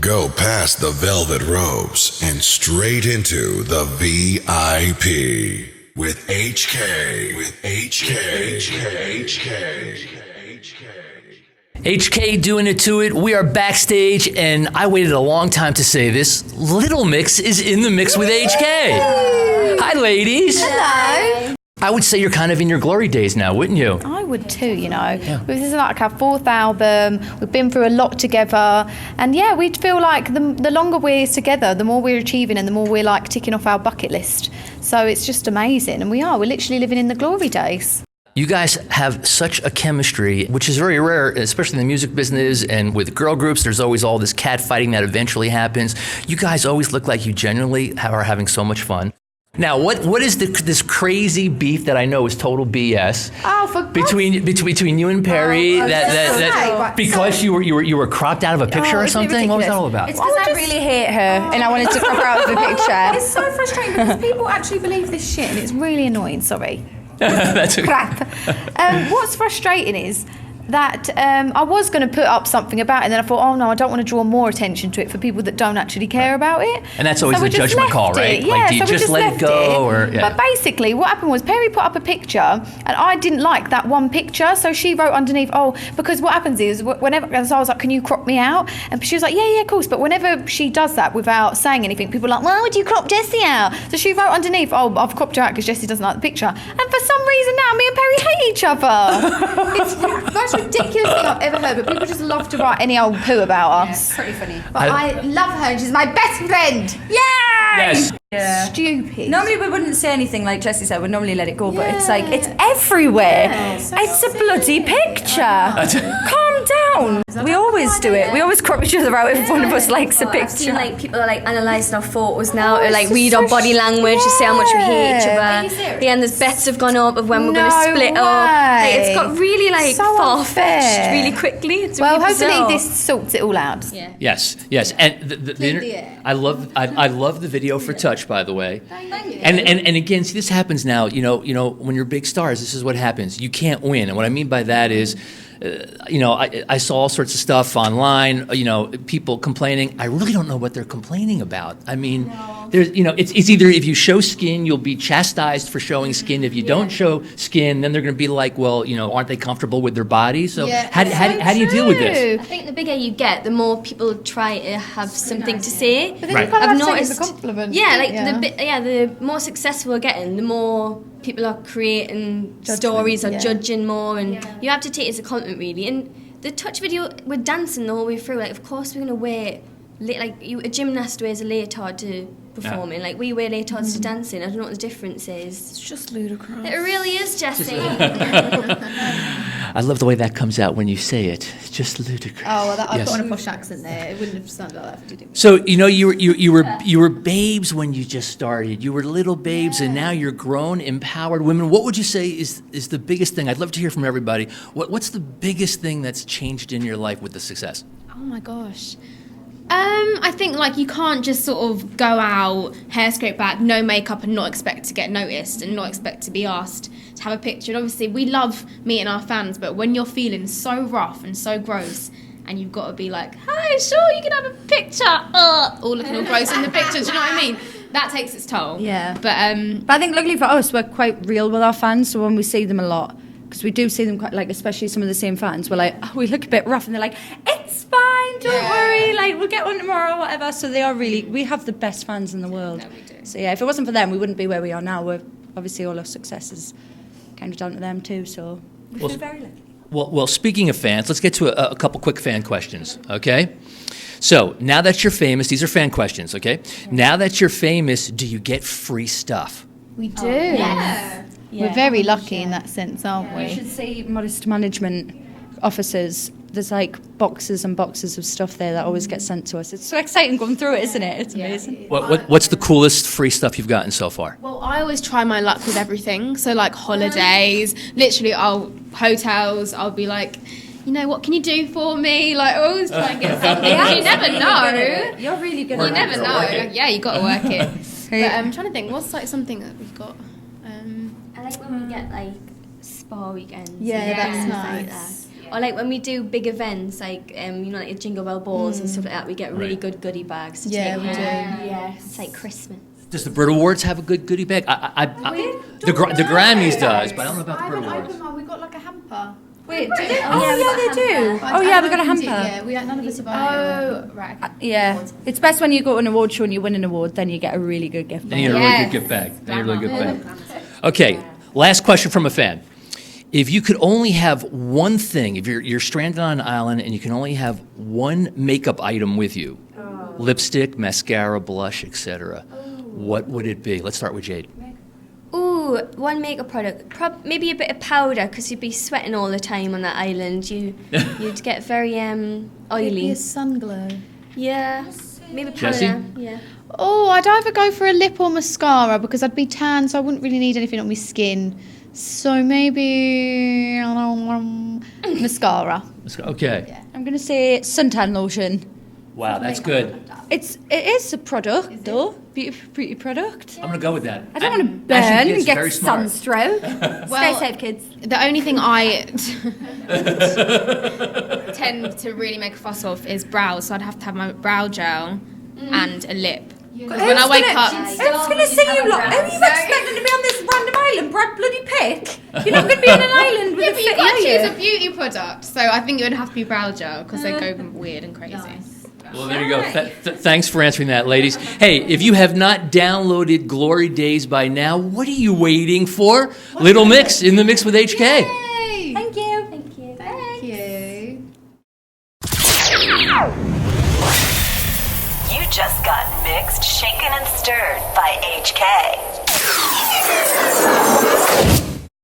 Go past the velvet ropes and straight into the VIP with HK. HK doing it to it. We are backstage, and I waited a long time to say this. Little Mix is in the mix with HK. Hi, ladies. Hello. I would say you're kind of in your glory days now, wouldn't you? I would too, you know. Yeah. This is like our fourth album. We've been through a lot together. And yeah, we feel like the longer we're together, the more we're achieving and the more we're like ticking off our bucket list. So it's just amazing. And we're literally living in the glory days. You guys have such a chemistry, which is very rare, especially in the music business and with girl groups. There's always all this catfighting that eventually happens. You guys always look like you genuinely are having so much fun. Now, what is this crazy beef that I know is total BS? Oh, for between you and Perry, because you were cropped out of a picture or something? What was that all about? It's because I really hate her and I wanted to crop her out of the picture. It's so frustrating because people actually believe this shit and it's really annoying. Sorry. That's crap. What's frustrating is that I was going to put up something about it, and then I thought, oh no, I don't want to draw more attention to it for people that don't actually care about it. And that's always the judgment call, right? Yeah, like, do you just let it go? Or, yeah. But basically, what happened was Perry put up a picture, and I didn't like that one picture, so she wrote underneath, because what happens is, whenever, so I was like, can you crop me out? And she was like, yeah, of course, but whenever she does that without saying anything, people are like, why would you crop Jessie out? So she wrote underneath, I've cropped her out because Jessie doesn't like the picture. And for some reason now, me and Perry hate each other. It's the most ridiculous thing I've ever heard, but people just love to write any old poo about us. Yeah, pretty funny. But I love her, and she's my best friend. Yay! Yes. Yeah. Stupid. Normally we wouldn't say anything like Jessie said, we'd normally let it go, but it's like, it's everywhere. Yeah, so it's a bloody picture. Calm down. We always do it. We always crop each other out if one of us likes a picture. I've seen like people are like analysing our photos now, or like read our body language to see how much we hate each other. Yeah, and there's bets have gone up of when we're going to split up. Like, it's got really like so far-fetched really quickly. It's well, really hopefully bizarre. this sorts it all out. Yeah. Yes. And I love the video for Touch, by the way. Thank you. And again, see, this happens now. You know, when you're big stars, this is what happens. You can't win, and what I mean by that is, I saw all sorts of stuff online. People complaining. I really don't know what they're complaining about. I mean, there's, it's either if you show skin, you'll be chastised for showing skin. If you don't show skin, then they're going to be like, well, aren't they comfortable with their bodies? So how do you deal with this? I think the bigger you get, the more people try to have something to say. But then you kind of have to take it as a compliment. The more successful we're getting, the more people are creating stories or judging more, and you have to take it as a compliment, really. And the Touch video, we're dancing the whole way through. Like, of course we're going to wear, a gymnast wears a leotard to performing. Like, we wear leotards to dancing. I don't know what the difference is. It's just ludicrous. It really is, Jessie. I love the way that comes out when you say it. It's just ludicrous. Oh, well, I put on a posh accent there. It wouldn't have sounded like that if you did it. So you were babes when you just started. You were little babes, and now you're grown, empowered women. What would you say is the biggest thing? I'd love to hear from everybody. What's the biggest thing that's changed in your life with the success? Oh my gosh. I think you can't just sort of go out, hair scraped back, no makeup, and not expect to get noticed and not expect to be asked to have a picture. And obviously we love meeting our fans, but when you're feeling so rough and so gross, and you've got to be like, hi, sure, you can have a picture, all looking all gross in the picture, do you know what I mean? That takes its toll. Yeah. But I think luckily for us, we're quite real with our fans, so when we see them a lot, because we do see them quite, especially some of the same fans, we're like, we look a bit rough, and they're like, it's fine, don't worry, we'll get one tomorrow, whatever. So they are we have the best fans in the world. No, we do. So yeah, if it wasn't for them, we wouldn't be where we are now. We're obviously all our success is kind of down to them too, so we feel very lucky. Well, speaking of fans, let's get to a couple quick fan questions, okay? So, now that you're famous, these are fan questions, okay? Now that you're famous, do you get free stuff? We do. Yeah. We're very lucky in that sense, aren't we? You should see Modest Management offices. There's boxes and boxes of stuff there that always get sent to us. It's so exciting going through it, isn't it? It's amazing. What's the coolest free stuff you've gotten so far? well, I always try my luck with everything. So holidays, literally, hotels. I'll be like, what can you do for me? I always try and get something. You never know. You're really good You at never know. Yeah, you got to work it. Hey. But I'm trying to think. What's something that we've got? I like when we get spa weekends. Yeah, and that's things nice. like that. Or like when we do big events, like like the Jingle Bell balls and stuff like that, we get really good goodie bags to take home. Yes. It's like Christmas. Does the Brit Awards have a good goodie bag? The Grammys does, but I don't know about the Brit Awards. We got like a hamper. Wait, do they? Oh, yeah, they do. Oh yeah, we got a hamper. Yeah, none of us have. Oh, right. Yeah, it's best when you go to an award show and you win an award, then you get a really good gift. Then you get a really good gift bag. Then you get a really good bag. Okay, last question from a fan. If you could only have one thing, if you're stranded on an island and you can only have one makeup item with you, lipstick, mascara, blush, etc., what would it be? Let's start with Jade. Ooh, one makeup product. Maybe a bit of powder, because you'd be sweating all the time on that island. You'd get very Maybe oily. a sun glow. Yeah, maybe powder. Jessie? Yeah. Oh, I'd either go for a lip or mascara because I'd be tan, so I wouldn't really need anything on my skin. So maybe mascara. Okay. I'm gonna say suntan lotion. Wow, that's good. It is a product though, beauty product. I'm going to go with that. I don't want to burn Actually, and it's get very smart. sunstroke. Stay safe, kids. The only thing I tend to really make a fuss of is brows, so I'd have to have my brow gel and a lip. Because when I wake up... Who's going to see you lot? Who are you expecting to be on this random island? Brad bloody Pitt? You're not going to be on an island with Yeah, a but you've fit, got to are choose you? a beauty product, so I think it would have to be brow gel, because they go weird and crazy. Well, there you go. Thanks for answering that, ladies. Hey, if you have not downloaded Glory Days by now, what are you waiting for? Little Mix in the Mix with HK. Yay! Thank you. Thank you. Thank you. You just got mixed, shaken, and stirred by HK.